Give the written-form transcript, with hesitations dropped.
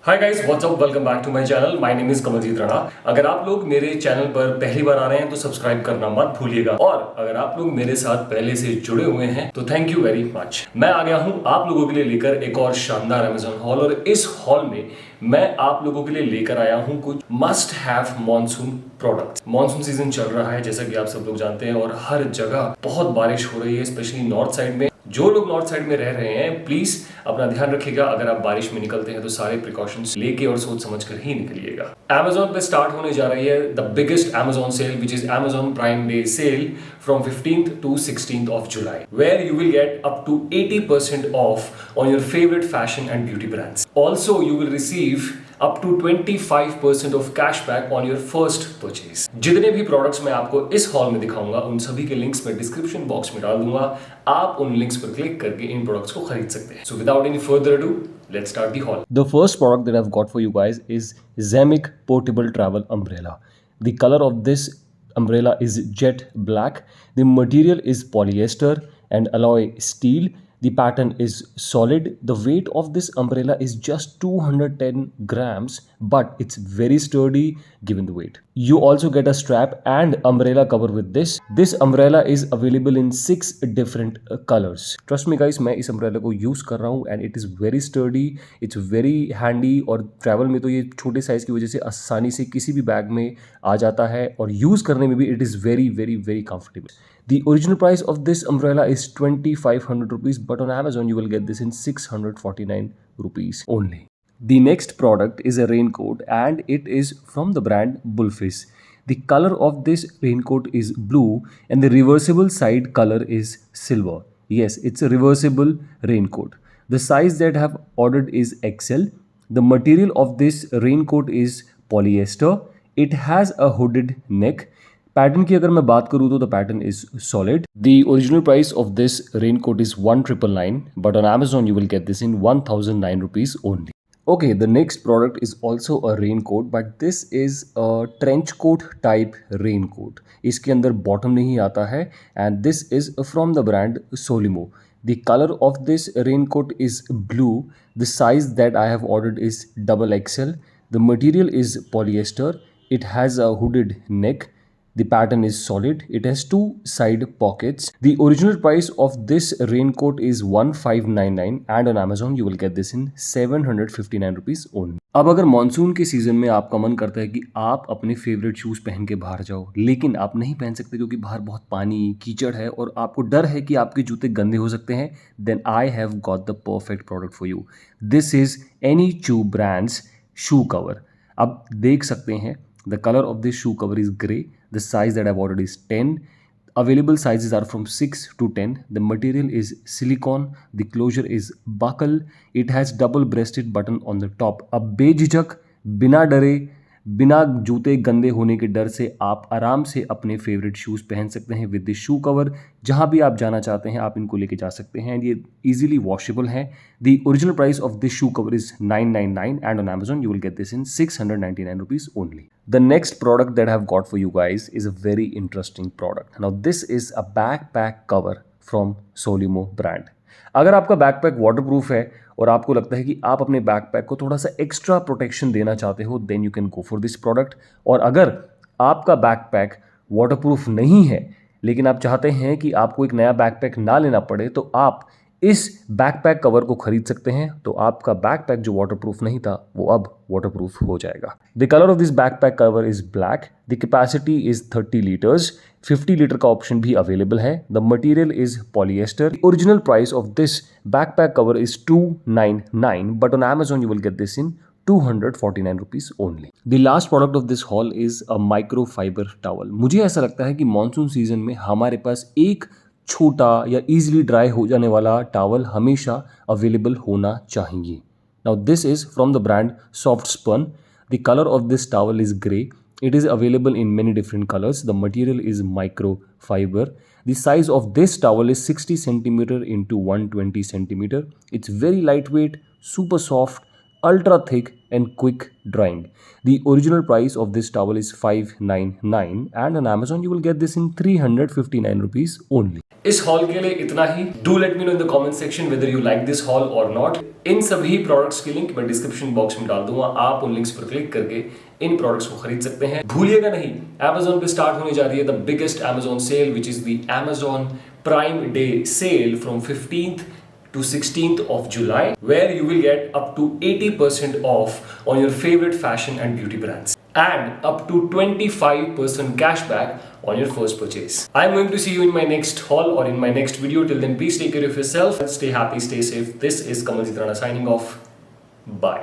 Hi guys, what's up, welcome back to my channel. My name is Kamaljeet Rana. अगर आप लोग मेरे चैनल पर पहली बार आ रहे हैं तो सब्सक्राइब करना मत भूलिएगा, और अगर आप लोग मेरे साथ पहले से जुड़े हुए हैं तो थैंक यू वेरी मच। मैं आ गया हूं आप लोगों के लिए लेकर एक और शानदार अमेजॉन हॉल, और इस हॉल में मैं आप लोगों के लिए लेकर आया हूं कुछ must have monsoon products. Monsoon season चल रहा है जैसा कि आप सब लोग जानते हैं, और हर जगह बहुत बारिश हो रही है, स्पेशली नॉर्थ साइड में। जो लोग नॉर्थ साइड में रह रहे हैं प्लीज अपना ध्यान रखिएगा। अगर आप बारिश में निकलते हैं तो सारे प्रिकॉशंस लेके और सोच समझ कर ही निकलिएगा। Amazon पे स्टार्ट होने जा रही है the biggest Amazon sale, which is Amazon Prime Day sale from 15th to 16th of July, where you will get up to 80% off on your favorite fashion and beauty brands. Also, you will receive up to 25% of cashback on your first purchase. जितने भी products मैं आपको इस hall में दिखाऊंगा उन सभी के लिंक्स मैं डिस्क्रिप्शन बॉक्स में डाल दूंगा। आप उन लिंक्स पर क्लिक करके इन प्रोडक्ट्स को खरीद सकते हैं। So without any further ado, let's start the haul. The first product that I've got for you guys is Zemic Portable Travel Umbrella. The color of this umbrella is jet black. The material is polyester and alloy steel. The pattern is solid. The weight of this umbrella is just 210 grams, but it's very sturdy given the weight. You also get a strap and umbrella cover with this. This umbrella is available in 6 different colors. Trust me guys, मैं इस umbrella को use कर रहा हूँ and it is very sturdy. It's very handy, और travel में तो ये छोटे size की वजह से आसानी से किसी भी bag में आ जाता है, और use करने में भी it is very comfortable. The original price of this umbrella is 2500 rupees, but on Amazon you will get this in 649 rupees only. The next product is a raincoat, and it is from the brand Bullfish. The color of this raincoat is blue and the reversible side color is silver. Yes, it's a reversible raincoat. The size that I have ordered is XL. The material of this raincoat is polyester. It has a hooded neck. Pattern की अगर मैं बात करूँ तो the pattern is solid. The original price of this raincoat is 1999, but on Amazon you will get this in 1009 rupees only. Okay, the next product is also a raincoat, but this is a trench coat type raincoat. इसके अंदर bottom नहीं आता है, and this is from the brand Solimo. The color of this raincoat is blue. The size that I have ordered is XXL. The material is polyester. It has a hooded neck. The pattern is solid. It has 2 side pockets. The original price of this raincoat is 1599, and on Amazon you will get this in 759 rupees only. अब अगर monsoon के season में आपका मन करता है कि आप अपने फेवरेट शूज़ पहन के बाहर जाओ, लेकिन आप नहीं पहन सकते क्योंकि बाहर बहुत पानी कीचड़ है और आपको डर है कि आपके जूते गंदे हो सकते हैं, then I have got the perfect product for you. This is Any2 brands shoe cover. अब देख सकते हैं, the color of this shoe cover is grey. The size that I've ordered is 10. Available sizes are from 6 to 10. The material is silicone. The closure is buckle. It has double breasted button on the top. अब बेझिझक, बिना डरे, बिना जूते गंदे होने के डर से आप आराम से अपने फेवरेट शूज़ पहन सकते हैं विद दिस शू कवर। जहाँ भी आप जाना चाहते हैं आप इनको लेके जा सकते हैं, एंड ये इजीली वॉशेबल हैं। The original price of this shoe cover is 999, and on Amazon you will get this in 699 rupees only. The next product that I have got for you guys is a very interesting product. Now this is a backpack cover from Solimo brand. अगर आपका backpack waterproof है और आपको लगता है कि आप अपने बैकपैक को थोड़ा सा एक्स्ट्रा प्रोटेक्शन देना चाहते हो, then you can go for this product. और अगर आपका बैकपैक वाटरप्रूफ नहीं है लेकिन आप चाहते हैं कि आपको एक नया बैकपैक ना लेना पड़े, तो आप इस बैकपैक कवर को खरीद सकते हैं। तो आपका बैकपैक जो वाटरप्रूफ नहीं था वो अब वाटरप्रूफ हो जाएगा। The colour of this backpack cover is black. The capacity is 30 litres. 50 litre का ऑप्शन भी अवेलेबल है. The material is polyester. Original price of this backpack cover is 299, but on Amazon you will get this in 249 rupees only. The last product of this haul is a microfiber towel. मुझे ऐसा लगता है कि monsoon season में हमारे पास एक छोटा या इजीली ड्राई हो जाने वाला टावल हमेशा अवेलेबल होना चाहिए. Now this is from the brand Soft Spun. The colour of this towel is grey. It is available in many different colors. The material is microfiber. The size of this towel is 60 centimeter into 120 centimeter. It's very lightweight, super soft, ultra thick and quick drying. The original price of this towel is 599, and on Amazon you will get this in 359 rupees only. इस hall के लिए इतना ही। Do let me know in the comment section whether you like this hall और not. इन सभी products की link मैं डिस्क्रिप्शन बॉक्स में डाल दूंगा, आप उन लिंक्स पर क्लिक करके इन प्रोडक्ट्स को खरीद सकते हैं। भूलिएगा नहीं, Amazon पे स्टार्ट होने जा रही है the biggest Amazon sale which is the Amazon Prime Day sale from 15th to 16th of July, where you will get up to 80% off on your favorite fashion and beauty brands and up to 25% cashback on your first purchase. I'm going to see you in my next haul or in my next video. Till then, please take care of yourself. Stay happy, stay safe. This is Kamaljeet Rana signing off. Bye.